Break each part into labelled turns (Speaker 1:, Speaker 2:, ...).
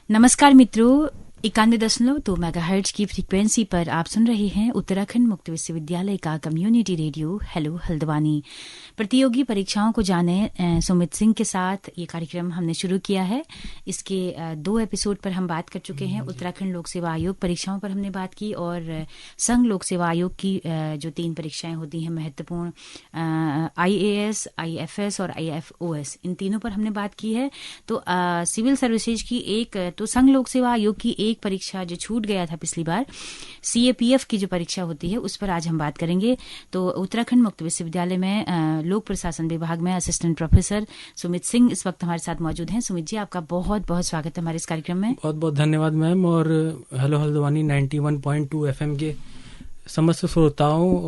Speaker 1: नमस्कार मित्रों, 91.2 मेगाहर्ट्ज की फ्रीक्वेंसी पर आप सुन रहे हैं उत्तराखंड मुक्त विश्वविद्यालय का कम्युनिटी रेडियो हेलो हल्द्वानी। प्रतियोगी परीक्षाओं को जाने सुमित सिंह के साथ ये कार्यक्रम हमने शुरू किया है। इसके 2 एपिसोड पर हम बात कर चुके हैं। उत्तराखंड लोक सेवा आयोग परीक्षाओं पर हमने बात की और संघ लोक सेवा आयोग की जो 3 परीक्षाएं होती हैं महत्वपूर्ण, IAS, IFS और IFOS, इन तीनों पर हमने बात की है। तो सिविल सर्विसेज की एक, तो संघ लोक सेवा आयोग की एक परीक्षा जो छूट गया था पिछली बार, CAPF की जो परीक्षा होती है उस पर आज हम बात करेंगे। तो उत्तराखंड मुक्त विश्वविद्यालय में लोक प्रशासन विभाग में असिस्टेंट प्रोफेसर सुमित सिंह इस वक्त हमारे साथ मौजूद हैं। सुमित जी, आपका बहुत बहुत स्वागत है हमारे इस कार्यक्रम में।
Speaker 2: बहुत बहुत धन्यवाद मैम। और हेलो हल्द्वानी 91.2 FM के समस्त श्रोताओं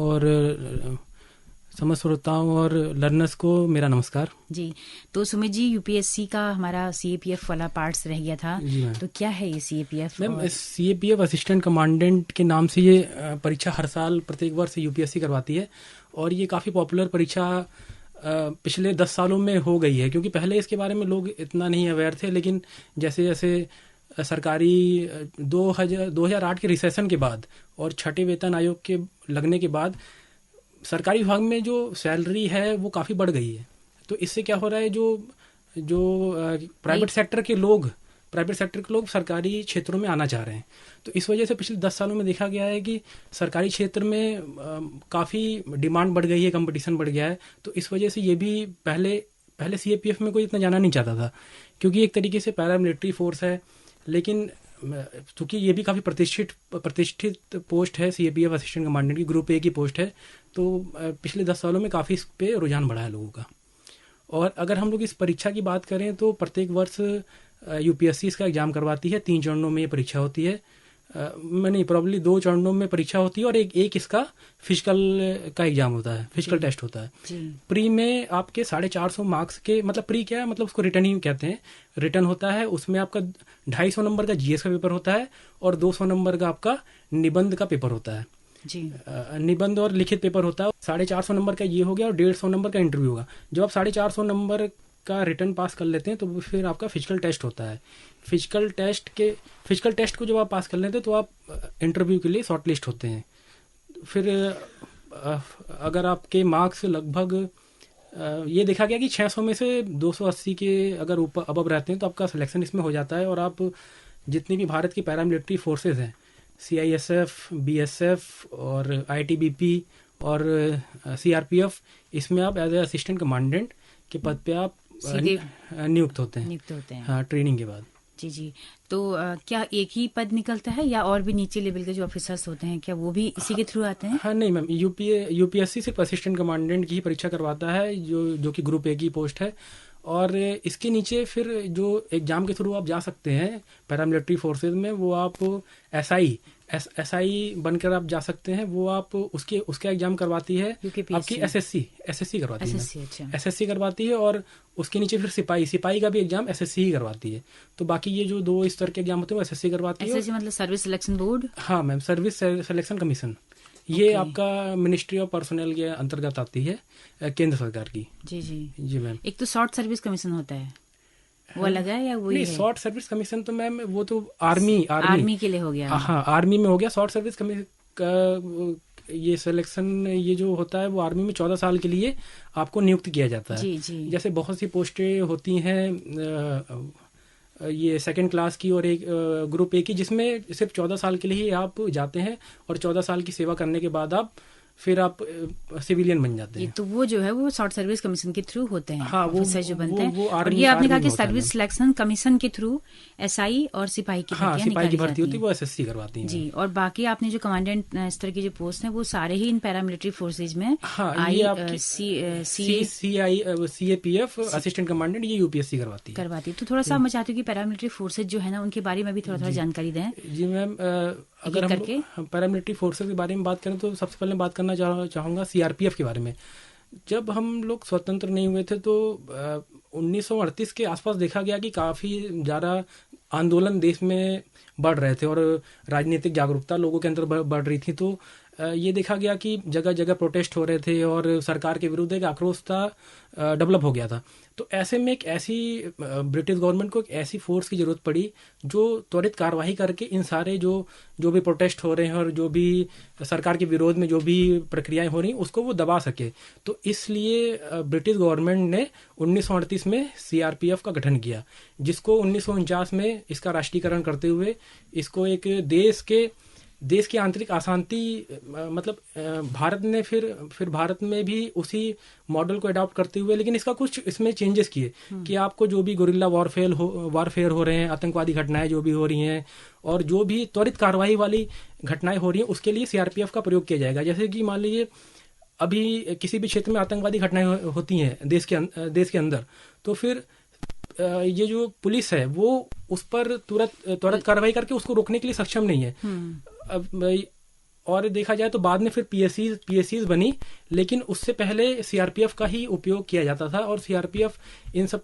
Speaker 2: और लर्नर्स को मेरा नमस्कार
Speaker 1: जी। तो सुमित जी, UPSC का हमारा CAPF वाला पार्ट्स रह गया था, तो क्या है ये CAPF?
Speaker 2: Ma'am, CAPF assistant commandant के नाम से ये परीक्षा हर साल प्रत्येक वर्ष UPSC करवाती है और ये काफ़ी पॉपुलर परीक्षा पिछले 10 सालों में हो गई है, क्योंकि पहले इसके बारे में लोग इतना नहीं अवेयर थे। लेकिन जैसे जैसे सरकारी 2008 के रिसेशन के बाद और छठे वेतन आयोग के लगने के बाद सरकारी विभाग में जो सैलरी है वो काफ़ी बढ़ गई है। तो इससे क्या हो रहा है, जो प्राइवेट सेक्टर के लोग सरकारी क्षेत्रों में आना चाह रहे हैं। तो इस वजह से पिछले 10 सालों में देखा गया है कि सरकारी क्षेत्र में काफ़ी डिमांड बढ़ गई है, कंपटीशन बढ़ गया है। तो इस वजह से ये भी पहले CAPF में कोई इतना जाना नहीं चाहता था, क्योंकि एक तरीके से पैरामिलिट्री फोर्स है। लेकिन चूँकि ये भी काफ़ी प्रतिष्ठित पोस्ट है, CAPF असिस्टेंट कमांडेंट की ग्रुप A की पोस्ट है, तो पिछले 10 सालों में काफ़ी इस पे रुझान बढ़ा है लोगों का। और अगर हम लोग इस परीक्षा की बात करें तो प्रत्येक वर्ष UPSC इसका एग्जाम करवाती है। 3 चरणों में ये परीक्षा होती है। प्रॉब्ली 2 चरणों में परीक्षा होती है और एक इसका फिजिकल का एग्जाम होता है, फिजिकल टेस्ट होता है। प्री में आपके 450 मार्क्स के, मतलब प्री क्या है, मतलब उसको रिटर्न ही कहते हैं। रिटर्न होता है, उसमें आपका 250 नंबर का GS का पेपर होता है और 200 नंबर का आपका निबंध का पेपर होता है
Speaker 1: जी।
Speaker 2: निबंध और लिखित पेपर होता है। 450 नंबर का ये हो गया और 150 नंबर का इंटरव्यू होगा। जब आप 450 नंबर का रिटर्न पास कर लेते हैं तो फिर आपका फिजिकल टेस्ट होता है। फिजिकल टेस्ट को जब आप पास कर लेते हैं तो आप इंटरव्यू के लिए शॉर्ट लिस्ट होते हैं। फिर अगर आपके मार्क्स लगभग ये देखा गया कि 600 में से 280 के अगर ऊपर अबव रहते हैं तो आपका सिलेक्शन इसमें हो जाता है और आप जितनी भी भारत की पैरामिलिट्री फोर्सेज हैं, CISF, BSF और ITBP और CRPF, इसमें आप एज ए असिस्टेंट कमांडेंट के पद पे आप नियुक्त होते हैं। हाँ, ट्रेनिंग के बाद।
Speaker 1: जी। तो क्या एक ही पद निकलता है या और भी नीचे लेवल के जो ऑफिसर्स होते हैं, क्या वो भी इसी के थ्रू आते हैं?
Speaker 2: हाँ, नहीं मैम, UPSC सिर्फ असिस्टेंट कमांडेंट की ही परीक्षा करवाता है, जो कि ग्रुप A की पोस्ट है। और इसके नीचे फिर जो एग्जाम के थ्रू आप जा सकते हैं पैरामिलिट्री फोर्सेज में, वो आप SI बनकर आप जा सकते हैं। वो आप उसका एग्जाम करवाती है आपकी SSC करवाती है।
Speaker 1: अच्छा।
Speaker 2: SSC करवाती है और उसके नीचे फिर सिपाही का भी एग्जाम SSC ही करवाती है। तो बाकी ये जो 2 स्तर के एग्जाम होते हैं वो SSC करवाती है।
Speaker 1: SSC मतलब सर्विस सिलेक्शन बोर्ड?
Speaker 2: हाँ मैम, सर्विस सिलेक्शन कमीशन। ये आपका मिनिस्ट्री ऑफ पर्सनल के अंतर्गत आती है, केंद्र सरकार की। जी मैम।
Speaker 1: एक तो शॉर्ट सर्विस कमीशन होता है, वो अलग है या वही है?
Speaker 2: शॉर्ट सर्विस कमीशन तो मैम वो तो आर्मी
Speaker 1: के लिए हो गया।
Speaker 2: हाँ, आर्मी में हो गया। शॉर्ट सर्विस कमीशन ये सिलेक्शन ये जो होता है वो आर्मी में 14 साल के लिए आपको नियुक्त किया जाता है।
Speaker 1: जी।
Speaker 2: जैसे बहुत सी पोस्टें होती हैं ये सेकंड क्लास की और एक ग्रुप A की, जिसमें सिर्फ 14 साल के लिए ही आप जाते हैं और 14 साल की सेवा करने के बाद फिर आप सिविलियन बन जाते हैं।
Speaker 1: तो वो जो है वो शॉर्ट सर्विस कमीशन के थ्रू होते हैं।
Speaker 2: हाँ, वो
Speaker 1: जो बनते हैं। और
Speaker 2: ये
Speaker 1: आपने कहा कि सर्विस सिलेक्शन कमीशन के थ्रू SI और सिपाही की
Speaker 2: भर्ती होती है, वो SSC करवाती है।
Speaker 1: जी। और बाकी आपने जो कमांडेंट स्तर की जो पोस्ट है वो सारे ही इन पैरामिलिट्री फोर्सेज में,
Speaker 2: CAPF असिस्टेंट कमांडेंट, ये UPSC करवाती है।
Speaker 1: तो थोड़ा सा मैं चाहती हूँ कि पैरामिलिट्री फोर्सेज जो है ना, उनके बारे में भी थोड़ा जानकारी दें।
Speaker 2: जी मैम, अगर हम पैरामिलिट्री फोर्सेज के बारे में बात करें तो सबसे पहले बात करना चाहूँगा CRPF के बारे में। जब हम लोग स्वतंत्र नहीं हुए थे तो 1938 के आसपास देखा गया कि काफ़ी ज़्यादा आंदोलन देश में बढ़ रहे थे और राजनीतिक जागरूकता लोगों के अंदर बढ़ रही थी। तो ये देखा गया कि जगह जगह प्रोटेस्ट हो रहे थे और सरकार के विरुद्ध एक आक्रोश था डेवलप हो गया था। तो ऐसे में एक ऐसी ब्रिटिश गवर्नमेंट को एक ऐसी फोर्स की जरूरत पड़ी जो त्वरित कार्रवाई करके इन सारे जो भी प्रोटेस्ट हो रहे हैं और जो भी सरकार के विरोध में जो भी प्रक्रियाएं हो रही हैं उसको वो दबा सके। तो इसलिए ब्रिटिश गवर्नमेंट ने 1938 में सीआरपीएफ का गठन किया, जिसको 1949 में इसका राष्ट्रीयकरण करते हुए इसको एक देश की आंतरिक अशांति मतलब भारत ने फिर भारत में भी उसी मॉडल को अडॉप्ट करते हुए, लेकिन इसका कुछ इसमें चेंजेस किए कि आपको जो भी गुरिल्ला वॉरफेयर हो रहे हैं, आतंकवादी घटनाएं जो भी हो रही हैं और जो भी त्वरित कार्रवाई वाली घटनाएं हो रही हैं उसके लिए सीआरपीएफ का प्रयोग किया जाएगा। जैसे कि मान लीजिए अभी किसी भी क्षेत्र में आतंकवादी घटनाएं होती हैं देश के अंदर, तो फिर ये जो पुलिस है वो उस पर त्वरित कार्रवाई करके उसको रोकने के लिए सक्षम नहीं है। अब और देखा जाए तो बाद में फिर पीएससीज बनी, लेकिन उससे पहले सीआरपीएफ का ही उपयोग किया जाता था और सीआरपीएफ इन सब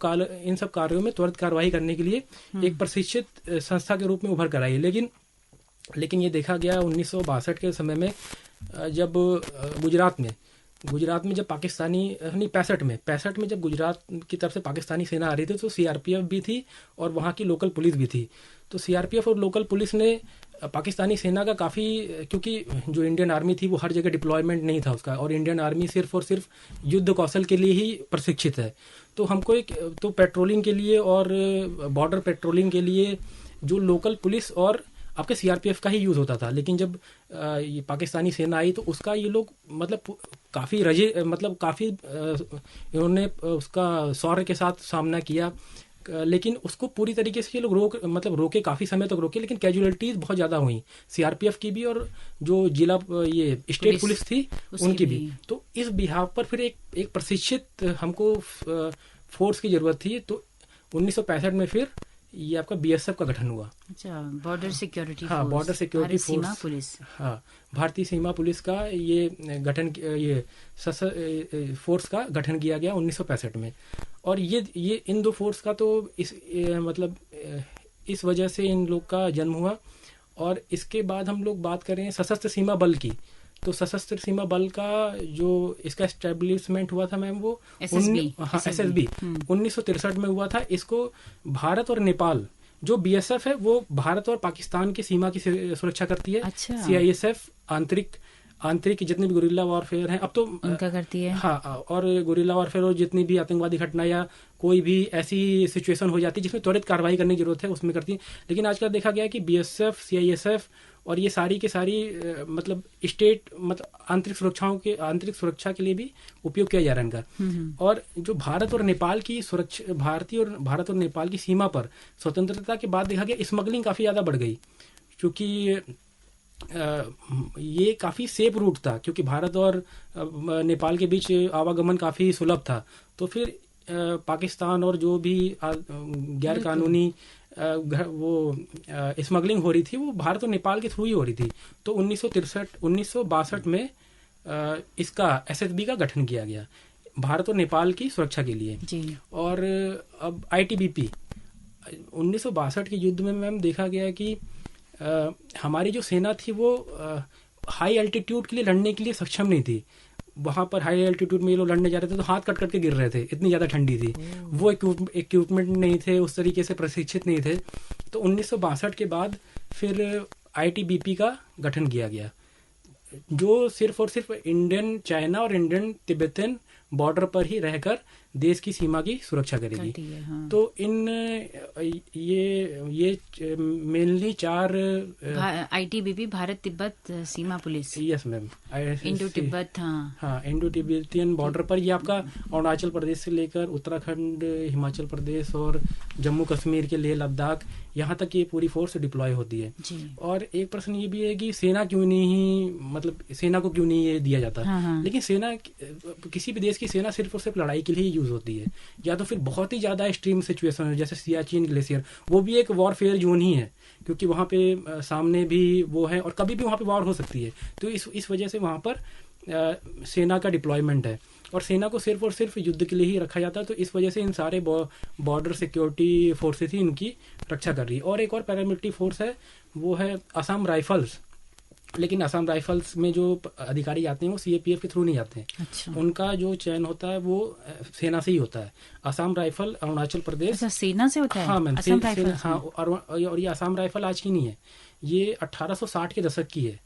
Speaker 2: कार्यों में त्वरित कार्रवाई करने के लिए एक प्रशिक्षित संस्था के रूप में उभर कर आई। लेकिन ये देखा गया 1962 के समय में जब गुजरात में जब पाकिस्तानी नहीं 65 में जब गुजरात की तरफ से पाकिस्तानी सेना आ रही थी तो सीआरपीएफ भी थी और वहाँ की लोकल पुलिस भी थी। तो सीआरपीएफ और लोकल पुलिस ने पाकिस्तानी सेना का काफ़ी, क्योंकि जो इंडियन आर्मी थी वो हर जगह डिप्लॉयमेंट नहीं था उसका, और इंडियन आर्मी सिर्फ और सिर्फ युद्ध कौशल के लिए ही प्रशिक्षित है। तो हमको तो पेट्रोलिंग के लिए और बॉर्डर पेट्रोलिंग के लिए जो लोकल पुलिस और आपके सीआरपीएफ का ही यूज़ होता था। लेकिन जब ये पाकिस्तानी सेना आई तो उसका ये लोग मतलब काफ़ी इन्होंने उसका शौर्य के साथ सामना किया, लेकिन उसको पूरी तरीके से ये लोग रोके, काफ़ी समय तक रोके, लेकिन कैजुअलिटीज़ बहुत ज़्यादा हुई सीआरपीएफ की भी और जो जिला ये स्टेट पुलिस थी उनकी भी। तो इस बिहाव पर फिर एक प्रशिक्षित हमको फोर्स की ज़रूरत थी। तो 1965 में फिर ये आपका बीएसएफ का गठन हुआ।
Speaker 1: अच्छा, बॉर्डर सिक्योरिटी
Speaker 2: हाँ, बॉर्डर सिक्योरिटी
Speaker 1: सीमा पुलिस।
Speaker 2: हाँ, भारतीय सीमा पुलिस का ये गठन, ये फोर्स का गठन किया गया 1965 में। और ये इन दो फोर्स का तो इस वजह से इन लोग का जन्म हुआ। और इसके बाद हम लोग बात करें सशस्त्र सीमा बल की, तो सशस्त्र सीमा बल का जो इसका एस्टेब्लिशमेंट हुआ था मैम वो एसएसबी 1963 में हुआ था। इसको भारत और नेपाल, जो बीएसएफ है वो भारत और पाकिस्तान की सीमा की सुरक्षा करती है।
Speaker 1: अच्छा।
Speaker 2: सीआईएसएफ आंतरिक जितनी भी गुरिल्ला वॉरफेयर हैं अब तो
Speaker 1: उनका करती है।
Speaker 2: हाँ, और गुरिल्ला वॉरफेयर और जितनी भी आतंकवादी घटना या कोई भी ऐसी सिचुएशन हो जाती है जिसमें त्वरित कार्रवाई करने की जरूरत है उसमें करती है। लेकिन आजकल देखा गया है कि बीएसएफ, सीआईएसएफ और ये सारी के सारी मतलब स्टेट आंतरिक सुरक्षा के लिए भी उपयोग किया जा रहा है इनका। और जो भारत और नेपाल की सुरक्षा, भारत और नेपाल की सीमा पर स्वतंत्रता के बाद देखा गया स्मगलिंग काफी ज्यादा बढ़ गई, क्योंकि ये काफी सेफ रूट था, क्योंकि भारत और नेपाल के बीच आवागमन काफी सुलभ था। तो फिर पाकिस्तान और जो भी गैर कानूनी वो स्मगलिंग हो रही थी वो भारत और नेपाल के थ्रू ही हो रही थी। तो 1962 में इसका एसएसबी का गठन किया गया भारत और नेपाल की सुरक्षा के लिए
Speaker 1: जी।
Speaker 2: और अब आईटीबीपी 1962 के युद्ध में मैम देखा गया कि हमारी जो सेना थी वो हाई एल्टीट्यूड के लिए लड़ने के लिए सक्षम नहीं थी। वहां पर हाई एल्टीट्यूड में ये लोग लड़ने जा रहे थे तो हाथ कट के गिर रहे थे, इतनी ज्यादा ठंडी थी। वो इक्विपमेंट नहीं थे, उस तरीके से प्रशिक्षित नहीं थे। तो 1962 के बाद फिर आईटीबीपी का गठन किया गया, जो सिर्फ और सिर्फ इंडियन चाइना और इंडियन तिब्बतन बॉर्डर पर ही रहकर देश की सीमा की सुरक्षा करेगी।
Speaker 1: हाँ।
Speaker 2: तो इन ये मेनली 4
Speaker 1: आईटीबीपी भारत तिब्बत सीमा police.
Speaker 2: Yes ma'am,
Speaker 1: Indo Tibet.
Speaker 2: हाँ, इंडो तिब्बतियन बॉर्डर पर ये आपका अरुणाचल प्रदेश से लेकर उत्तराखंड, हिमाचल प्रदेश और जम्मू कश्मीर के लिए लद्दाख, यहाँ तक ये पूरी फोर्स डिप्लॉय होती है
Speaker 1: जी।
Speaker 2: और एक प्रश्न ये भी है कि सेना क्यों नहीं ये दिया जाता।
Speaker 1: हाँ।
Speaker 2: लेकिन सेना, किसी भी देश की सेना सिर्फ और सिर्फ लड़ाई के लिए यूज होती है, या तो फिर बहुत ही ज्यादा एक्सट्रीम सिचुएशन है जैसे सियाचिन ग्लेशियर, वो भी एक वॉरफेयर जोन ही है, क्योंकि वहां पे सामने भी वो है और कभी भी वहां पे वॉर हो सकती है। तो इस वजह से वहां पर सेना का डिप्लॉयमेंट है और सेना को सिर्फ और सिर्फ युद्ध के लिए ही रखा जाता है। तो इस वजह से इन सारे बॉर्डर सिक्योरिटी फोर्सेस ही इनकी रक्षा कर रही है। और एक और पैरामिलिट्री फोर्स है, वो है असम राइफल्स। लेकिन असम राइफल्स में जो अधिकारी आते हैं वो सीएपीएफ के थ्रू नहीं आते हैं।
Speaker 1: अच्छा,
Speaker 2: उनका जो चयन होता है वो सेना से ही होता है। असम राइफल अरुणाचल प्रदेश।
Speaker 1: अच्छा सेना से होता है।
Speaker 2: हाँ मैम,
Speaker 1: असम राइफल्स
Speaker 2: हाँ,
Speaker 1: में?
Speaker 2: और ये असम राइफल आज की नहीं है, ये 1860 के दशक की है,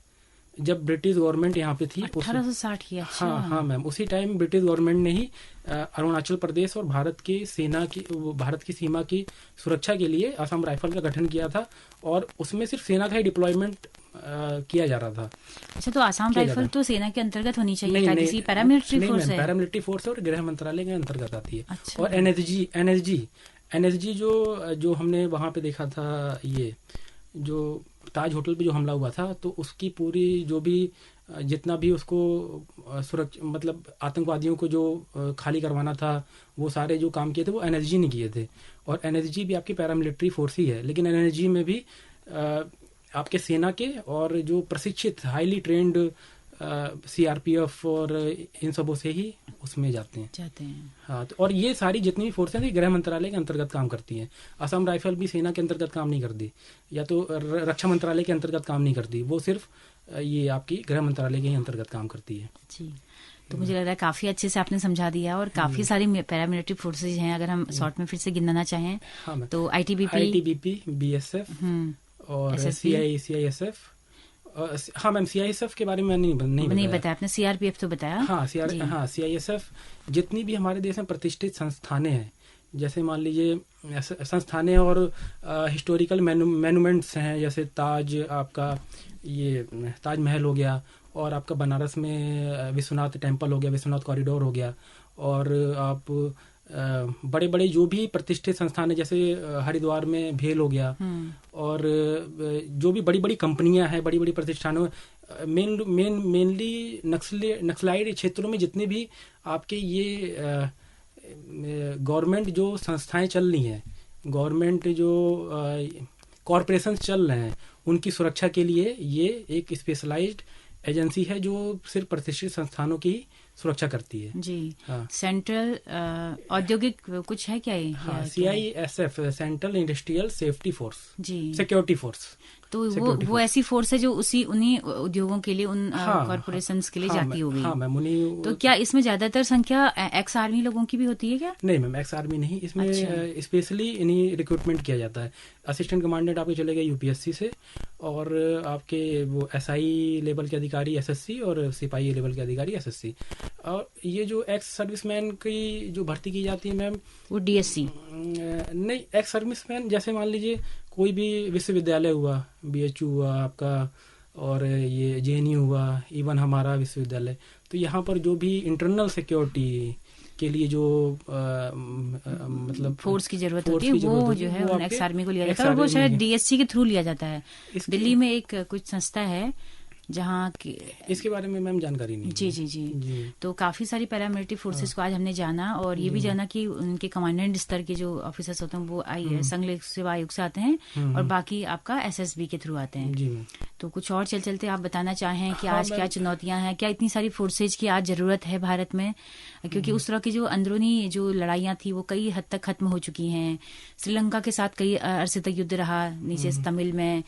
Speaker 2: जब ब्रिटिश गवर्नमेंट यहाँ पे थी।
Speaker 1: 1860 की? अच्छा।
Speaker 2: हाँ हाँ मैम, उसी टाइम ब्रिटिश गवर्नमेंट ने ही अरुणाचल प्रदेश और भारत की सीमा की सुरक्षा के लिए असम राइफल का गठन किया था, और उसमें सिर्फ सेना का ही डिप्लॉयमेंट किया जा रहा था।
Speaker 1: अच्छा, तो असम राइफल तो सेना के अंतर्गत होनी चाहिए क्या? किसी पैरामिलिट्री फोर्स है?
Speaker 2: पैरामिलिट्री फोर्स और गृह मंत्रालय के अंतर्गत आती है।
Speaker 1: अच्छा।
Speaker 2: और एनएसजी जो हमने वहाँ पे देखा था, ये जो ताज होटल पे जो हमला हुआ था, तो उसकी पूरी जो भी जितना भी उसको सुरक्षा, मतलब आतंकवादियों को जो खाली करवाना था, वो सारे जो काम किए थे वो एनएसजी ने किए थे। और एनएसजी भी आपकी पैरामिलिट्री फोर्स ही है, लेकिन एनएसजी में भी आपके सेना के और जो प्रशिक्षित हाईली ट्रेंड सीआरपीएफ और इन सबों से ही उसमें जाते हैं। हाँ, तो और ये सारी जितनी भी फोर्सें थी गृह मंत्रालय के अंतर्गत काम करती हैं। असम राइफल भी सेना के अंतर्गत काम नहीं करती, या तो रक्षा मंत्रालय के अंतर्गत काम नहीं करती, वो सिर्फ ये आपकी गृह मंत्रालय के ही अंतर्गत काम करती है।
Speaker 1: जी, तो मुझे लग रहा है काफी अच्छे से आपने समझा दिया, और काफी सारी पैरामिलिट्री फोर्सेज हैं। अगर हम शॉर्ट में फिर से गिनना चाहें,
Speaker 2: हाँ,
Speaker 1: तो आईटीबीपी,
Speaker 2: बीएसएफ और सीआईएसएफ। हाँ मैम, सीआईएसएफ के बारे में नहीं बताया
Speaker 1: आपने। सीआरपीएफ तो बताया।
Speaker 2: हाँ, सीआईएसएफ जितनी भी हमारे देश में प्रतिष्ठित संस्थानें हैं, जैसे मान लीजिए संस्थानें और हिस्टोरिकल मैनुमेंट्स हैं, जैसे आपका ये ताजमहल हो गया, और आपका बनारस में विश्वनाथ टेम्पल हो गया, विश्वनाथ कॉरिडोर हो गया, और आप बड़े बड़े जो भी प्रतिष्ठित संस्थान है, जैसे हरिद्वार में भेल हो गया, और जो भी बड़ी बड़ी कंपनियां हैं, बड़ी बड़ी प्रतिष्ठानों, मेनली नक्सलाइड क्षेत्रों में जितने भी आपके ये गवर्नमेंट जो संस्थाएं चल रही हैं, गवर्नमेंट जो कॉरपोरेशंस चल रहे हैं, उनकी सुरक्षा के लिए ये एक स्पेशलाइज्ड एजेंसी है जो सिर्फ प्रतिष्ठित संस्थानों की सुरक्षा करती है।
Speaker 1: जी।
Speaker 2: हाँ।
Speaker 1: सेंट्रल औद्योगिक कुछ है क्या ये?
Speaker 2: हाँ, CISF, central industrial safety force,
Speaker 1: जी,
Speaker 2: सिक्योरिटी फोर्स।
Speaker 1: तो वो ऐसी फोर्स है जो उन्हीं उद्योगों के लिए, उन कॉर्पोरेशंस के लिए जाती होगी।
Speaker 2: हाँ मैम, उन्हीं।
Speaker 1: तो क्या इसमें ज्यादातर संख्या एक्स आर्मी लोगों की भी होती है क्या?
Speaker 2: नहीं मैम, एक्स आर्मी नहीं, इसमें स्पेशली इन्हीं रिक्रूटमेंट किया जाता है। असिस्टेंट कमांडेंट आपके चले गए यूपीएससी से, और आपके वो एसआई लेवल के अधिकारी एसएससी, और सिपाही लेवल के अधिकारी एसएससी। और ये जो एक्स सर्विसमैन की जो भर्ती की जाती है मैम, वो
Speaker 1: डीएससी
Speaker 2: नहीं, एक्स सर्विसमैन जैसे मान लीजिए कोई भी विश्वविद्यालय हुआ, बीएचयू हुआ आपका, और ये जेएनयू हुआ, इवन हमारा विश्वविद्यालय, तो यहाँ पर जो भी इंटरनल सिक्योरिटी के लिए जो मतलब
Speaker 1: फोर्स की जरूरत होती है, वो जो है उन एक्स आर्मी को लिया जाता है, और वो शायद डीएससी के थ्रू लिया जाता है। दिल्ली में एक कुछ संस्था है जहाँ
Speaker 2: इसके बारे में मैम जानकारी नहीं।
Speaker 1: जी जी जी, जी। तो काफी सारी पैरामिलिट्री फोर्सेस को आज हमने जाना, और ये भी जाना कि उनके कमांडेंट स्तर के जो ऑफिसर्स होते हैं वो संघ सेवा आयोग से आते हैं, और बाकी आपका एसएसबी के थ्रू आते हैं। जी। तो कुछ और चलते आप बताना चाहें कि आज क्या चुनौतियां हैं, क्या इतनी सारी फोर्सेज की आज जरूरत है भारत में? क्योंकि उस तरह की जो अंदरूनी जो लड़ाइयां थी वो कई हद तक खत्म हो चुकी हैं। श्रीलंका के साथ कई अरसे तक युद्ध रहा नीचे तमिल में,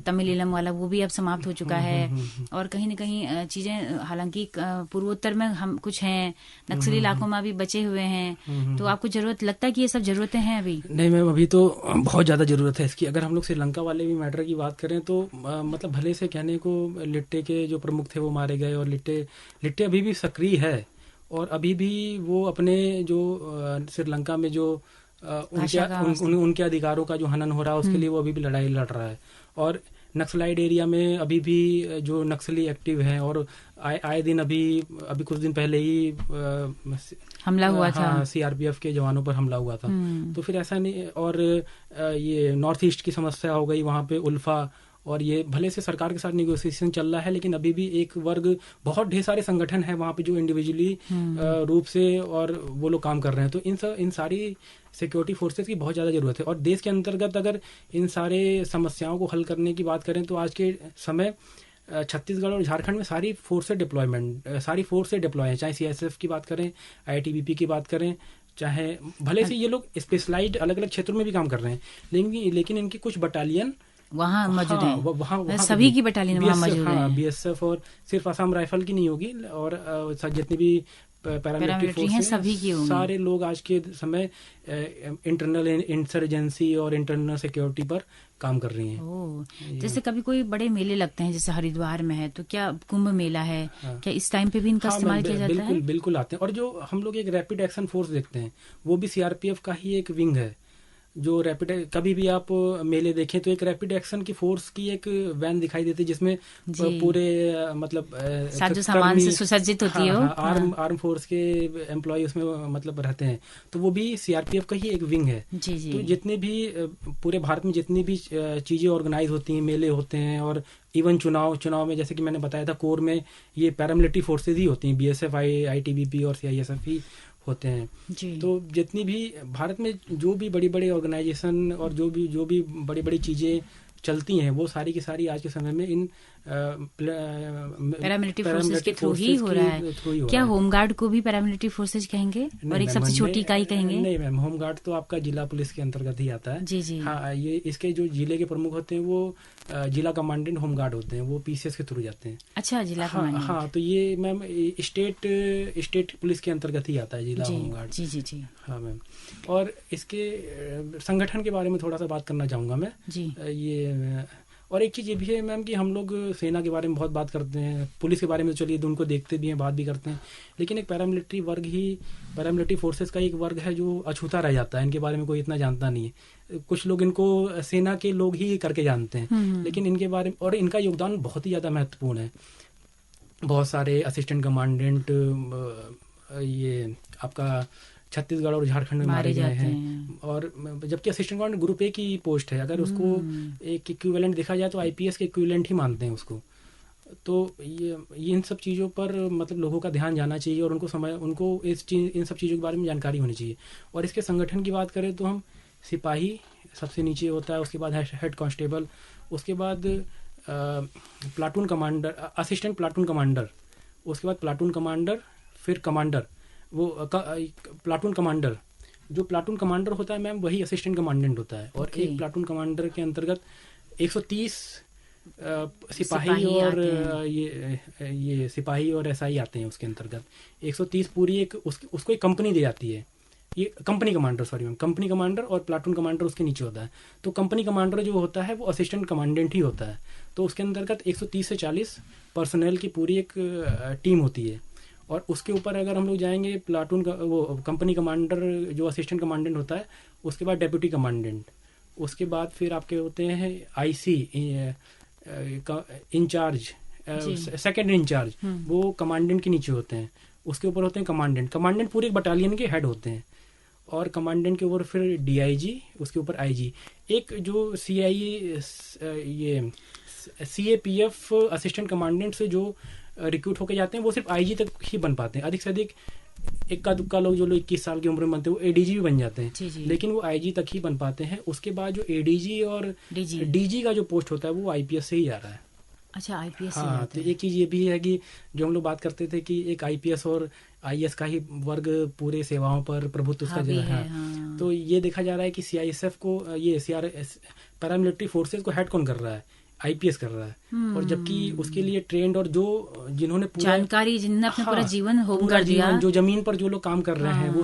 Speaker 1: तमिल इलम वाला, वो भी अब समाप्त हो चुका है। और कहीं न कहीं चीजें, हालांकि पूर्वोत्तर में हम कुछ हैं, नक्सली इलाकों में अभी बचे हुए हैं। तो आपको जरूरत लगता है कि ये सब जरूरतें हैं अभी?
Speaker 2: नहीं मैम, अभी तो बहुत ज्यादा जरूरत है इसकी। अगर हम लोग श्रीलंका वाले भी मैटर की बात करें तो मतलब भले से कहने को लिट्टे के जो प्रमुख थे वो मारे गए, और लिट्टे अभी भी सक्रिय है, और अभी भी वो अपने जो श्रीलंका में जो उनके अधिकारों का जो हनन हो रहा है उसके लिए वो अभी भी लड़ाई लड़ रहा है। और नक्सलाइड एरिया में अभी भी जो नक्सली एक्टिव हैं, और आए दिन अभी कुछ दिन पहले ही
Speaker 1: हमला हुआ था,
Speaker 2: सीआरपीएफ के जवानों पर हमला हुआ था। तो फिर ऐसा नहीं, और ये नॉर्थ ईस्ट की समस्या हो गई वहाँ पे उल्फा, और ये भले से सरकार के साथ निगोशिएशन चल रहा है, लेकिन अभी भी एक वर्ग, बहुत ढेर सारे संगठन हैं वहाँ पे जो इंडिविजुअली रूप से और वो लोग काम कर रहे हैं। तो इन सारी सिक्योरिटी फोर्सेस की बहुत ज़्यादा जरूरत है। और देश के अंतर्गत अगर इन सारे समस्याओं को हल करने की बात करें तो आज के समय छत्तीसगढ़ और झारखंड में सारी फोर्स से डिप्लॉय है, चाहे सीएसएफ की बात करें, आईटीबीपी की बात करें, चाहे भले से ये लोग स्पेशलाइज्ड अलग अलग क्षेत्रों में भी काम कर रहे हैं, लेकिन इनकी कुछ बटालियन
Speaker 1: वहाँ मौजूद
Speaker 2: हाँ,
Speaker 1: हैं,
Speaker 2: वहाँ
Speaker 1: सभी की बटालियन वहाँ मौजूद
Speaker 2: हाँ,
Speaker 1: है।
Speaker 2: बीएसएफ और सिर्फ असम राइफल की नहीं होगी, और जितनी भी पैरामिलिट्री
Speaker 1: पैरामिलिट्री हैं
Speaker 2: फोर्स हैं,
Speaker 1: सभी की होंगी।
Speaker 2: सारे लोग आज के समय इंटरनल इंसर्जेंसी और इंटरनल सिक्योरिटी पर काम कर रही हैं।
Speaker 1: ओह, जैसे कभी कोई बड़े मेले लगते हैं, जैसे हरिद्वार में है, तो क्या कुंभ मेला है,
Speaker 2: हाँ,
Speaker 1: क्या इस टाइम पे भी इनका
Speaker 2: हाँ
Speaker 1: इस्तेमाल
Speaker 2: मैम,
Speaker 1: किया जाता है?
Speaker 2: बिल्कुल बिल्कुल आते हैं। और जो हम लोग एक रैपिड एक्शन फोर्स देखते हैं, वो भी सीआरपीएफ का ही एक विंग है। जो रैपिड, कभी भी आप मेले देखें तो एक रैपिड एक्शन की फोर्स की एक वैन दिखाई देती है, जिसमें
Speaker 1: जी,
Speaker 2: पूरे मतलब
Speaker 1: साजो सामान से
Speaker 2: कर्मी,
Speaker 1: सुसज्जित होती है
Speaker 2: हाँ
Speaker 1: वो।
Speaker 2: हाँ,
Speaker 1: हाँ,
Speaker 2: आर्म फोर्स के एम्प्लॉय उसमें मतलब रहते हैं। तो वो भी सीआरपीएफ का ही एक विंग है।
Speaker 1: जी जी।
Speaker 2: तो जितने भी पूरे भारत में जितनी भी चीजें ऑर्गेनाइज होती हैं, मेले होते हैं, और इवन चुनाव में, जैसे कि मैंने बताया था, कोर में ये पैरामिलिट्री फोर्सेज ही होती हैं, बीएसएफ, आईटीबीपी और सीआईएसएफ ही होते हैं।
Speaker 1: जी,
Speaker 2: तो जितनी भी भारत में जो भी बड़ी बड़ी ऑर्गेनाइजेशन और जो भी बड़ी बड़ी चीजें चलती हैं, वो सारी की सारी आज के समय में इन
Speaker 1: पैरामिलिट्री फोर्सेज के थ्रू ही
Speaker 2: फोर्सेज
Speaker 1: हो रहा है।
Speaker 2: के थ्रू ही हो
Speaker 1: क्या
Speaker 2: रहा है।
Speaker 1: होमगार्ड को भी पैरामिलिट्री फोर्सेज कहेंगे, और
Speaker 2: नहीं
Speaker 1: एक
Speaker 2: मैम,
Speaker 1: सबसे छोटी इकाई कहेंगे?
Speaker 2: नहीं मैम, होमगार्ड तो आपका जिला पुलिस के अंतर्गत ही आता है।
Speaker 1: जी जी।
Speaker 2: हाँ, ये इसके जो जिले के प्रमुख होते हैं वो जिला कमांडेंट होमगार्ड होते हैं, वो पीसीएस के थ्रू जाते हैं।
Speaker 1: अच्छा, जिला
Speaker 2: हाँ
Speaker 1: कमांडेंट।
Speaker 2: हाँ, तो ये मैम स्टेट पुलिस के अंतर्गत ही आता है जिला
Speaker 1: जी
Speaker 2: होमगार्ड।
Speaker 1: जी जी जी
Speaker 2: हाँ मैम। और इसके संगठन के बारे में थोड़ा सा बात करना चाहूँगा मैं।
Speaker 1: जी।
Speaker 2: ये और एक चीज़ ये भी है मैम कि हम लोग सेना के बारे में बहुत बात करते हैं, पुलिस के बारे में तो चलिए उनको देखते भी हैं, बात भी करते हैं, लेकिन एक पैरामिलिट्री फोर्सेस का एक वर्ग है जो अछूता रह जाता है। इनके बारे में कोई इतना जानता नहीं है। कुछ लोग इनको सेना के लोग ही करके जानते हैं, लेकिन इनके बारे में, और इनका योगदान बहुत ही ज़्यादा महत्वपूर्ण है। बहुत सारे असिस्टेंट कमांडेंट ये आपका छत्तीसगढ़ और झारखंड में मारे गए हैं। और जबकि असिस्टेंट कमांडेंट ग्रुप ए की पोस्ट है, अगर उसको एक इक्विवेलेंट देखा जाए तो आईपीएस के इक्विवेलेंट ही मानते हैं उसको। तो ये इन सब चीज़ों पर मतलब लोगों का ध्यान जाना चाहिए, और उनको इन सब चीज़ों के बारे में जानकारी होनी चाहिए। और इसके संगठन की बात करें तो हम सिपाही सबसे नीचे होता है, उसके बाद हेड कांस्टेबल, उसके बाद platoon commander, assistant platoon commander, उसके बाद प्लाटून कमांडर, फिर कमांडर। वो प्लाटून कमांडर, जो प्लाटून कमांडर होता है मैम, वही असिस्टेंट कमांडेंट होता है। और एक प्लाटून कमांडर के अंतर्गत 130 सिपाही और ये सिपाही और एसआई आते हैं उसके अंतर्गत। 130 पूरी उसको एक कंपनी दी जाती है। ये company commander, sorry ma'am, company commander और प्लाटून कमांडर उसके नीचे होता है। तो कंपनी कमांडर जो होता है वो असिस्टेंट कमांडेंट ही होता है। तो उसके अंतर्गत 130 से 40 पर्सनल की पूरी एक टीम होती है। और उसके ऊपर अगर हम लोग जाएंगे, प्लाटून का वो कंपनी कमांडर जो असिस्टेंट कमांडेंट होता है, उसके बाद डेप्यूटी कमांडेंट, उसके बाद फिर आपके होते हैं आईसी इंचार्ज, सेकंड इंचार्ज, वो कमांडेंट के नीचे होते हैं। उसके ऊपर होते हैं कमांडेंट पूरे एक बटालियन के हेड होते हैं। और कमांडेंट के ऊपर फिर डीआईजी, उसके ऊपर आईजी। एक जो सीएपीएफ असिस्टेंट कमांडेंट से जो रिक्रूट होकर जाते हैं, वो सिर्फ आईजी तक ही बन पाते हैं। अधिक से अधिक इक्का दुक्का लोग, जो लोग 21 साल की उम्र में बनते हैं, वो एडीजी भी बन जाते हैं।
Speaker 1: जी जी।
Speaker 2: लेकिन वो आईजी तक ही बन पाते हैं। उसके बाद जो एडीजी और डीजी का जो पोस्ट होता है, वो आईपीएस से ही जा रहा है।
Speaker 1: अच्छा, आईपीएस।
Speaker 2: हाँ, तो एक चीज ये भी है कि जो हम लोग बात करते थे कि एक आईपीएस और आईएएस का ही वर्ग पूरे सेवाओं पर प्रभुत्व उसका जो है। हाँ। तो ये देखा जा रहा है कि सीआईएसएफ को, ये पैरामिलिट्री फोर्सेज को हेड कौन कर रहा है? आईपीएस कर रहा है। और जबकि उसके लिए ट्रेंड और जो जिन्होंने
Speaker 1: जानकारी, जिन्होंने अपना पूरा जीवन होम कर दिया,
Speaker 2: जो जमीन पर जो लोग काम कर रहे हैं, वो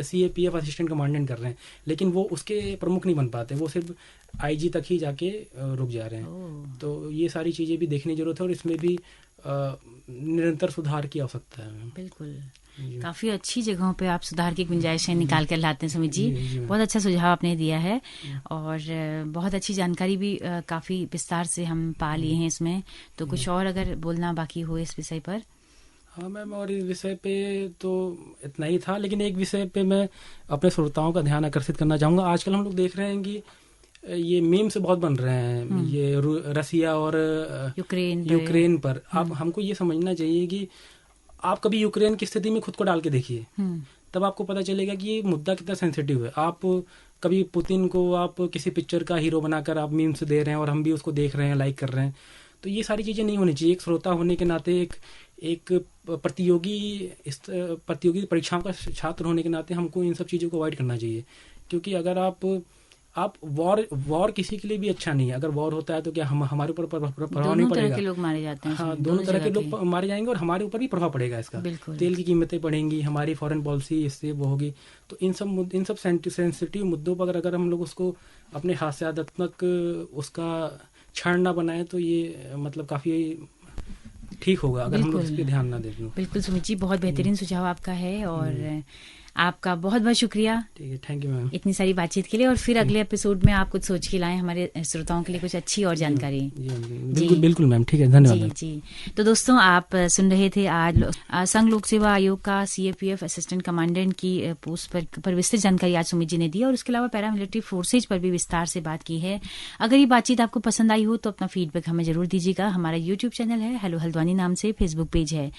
Speaker 2: सीएपीएफ असिस्टेंट कमांडेंट कर रहे हैं, लेकिन वो उसके प्रमुख नहीं बन पाते, वो सिर्फ आईजी तक ही जाके रुक जा रहे हैं। तो ये सारी चीजें भी देखने की जरूरत है, और इसमें भी निरंतर सुधार की आवश्यकता है।
Speaker 1: बिल्कुल, काफी अच्छी जगहों पे आप सुधार की गुंजाइशें निकाल कर लाते हैं सुमित जी। बहुत अच्छा सुझाव आपने दिया है, और बहुत अच्छी जानकारी भी काफी विस्तार से हम पा लिए हैं इसमें। तो कुछ और अगर बोलना बाकी हो इस विषय पर?
Speaker 2: हाँ मैम, और इस विषय पे तो इतना ही था, लेकिन एक विषय पे मैं अपने श्रोताओं का ध्यान आकर्षित करना चाहूंगा। आजकल हम लोग देख रहे हैं कि ये मीम्स बहुत बन रहे हैं, ये रसिया और यूक्रेन पर। आप हमको ये समझना चाहिए कि आप कभी यूक्रेन की स्थिति में खुद को डाल के देखिए, तब आपको पता चलेगा कि ये मुद्दा कितना सेंसिटिव है। आप कभी पुतिन को आप किसी पिक्चर का हीरो बनाकर आप मीम्स दे रहे हैं, और हम भी उसको देख रहे हैं, लाइक कर रहे हैं। तो ये सारी चीजें नहीं होनी चाहिए। एक श्रोता होने के नाते, एक प्रतियोगी परीक्षाओं का छात्र होने के नाते हमको इन सब चीज़ों को अवॉइड करना चाहिए। क्योंकि अगर आप आप वॉर किसी के लिए भी अच्छा नहीं है। अगर वॉर होता है तो क्या हमारे ऊपर प्रभाव नहीं
Speaker 1: दोनों तरह
Speaker 2: पड़ेगा?
Speaker 1: के लोग मारे जाते हैं
Speaker 2: हाँ,
Speaker 1: इसमें,
Speaker 2: दोनों तरह के
Speaker 1: जगह
Speaker 2: लोग मारे जाएंगे और हमारे ऊपर भी प्रभाव पड़ेगा इसका।
Speaker 1: बिल्कुल।
Speaker 2: तेल की कीमतें बढ़ेंगी, हमारी फॉरेन पॉलिसी इससे वो होगी। तो इन सब सेंसिटिव मुद्दों पर अगर हम लोग उसको अपने हास्यात्मक उसका क्षण ना बनाए तो ये मतलब काफी ठीक होगा अगर हम लोग इस पे ध्यान ना दें।
Speaker 1: बिल्कुल सुमित जी, बहुत बेहतरीन सुझाव आपका है और आपका बहुत बहुत शुक्रिया।
Speaker 2: ठीक है, थैंक यू मैम,
Speaker 1: इतनी सारी बातचीत के लिए। और फिर अगले एपिसोड में आप कुछ सोच के लाएं हमारे श्रोताओं के लिए कुछ अच्छी और जानकारी।
Speaker 2: बिल्कुल मैम, ठीक है, धन्यवाद।
Speaker 1: जी। तो दोस्तों, आप सुन रहे थे आज संघ लोक सेवा आयोग का CAPF असिस्टेंट कमांडेंट की पोस्ट पर विस्तृत जानकारी आज सुमित जी ने दी और उसके अलावा पैरामिलिट्री फोर्सेज पर भी विस्तार से बात की है। अगर ये बातचीत आपको पसंद आई हो तो अपना फीडबैक हमें जरूर दीजिएगा। हमारा YouTube चैनल है हेलो हल्द्वानी नाम से, फेसबुक पेज है।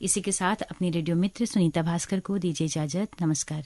Speaker 1: इसी के साथ अपनी रेडियो मित्र सुनीता भास्कर को दीजिए इजाजत। नमस्कार।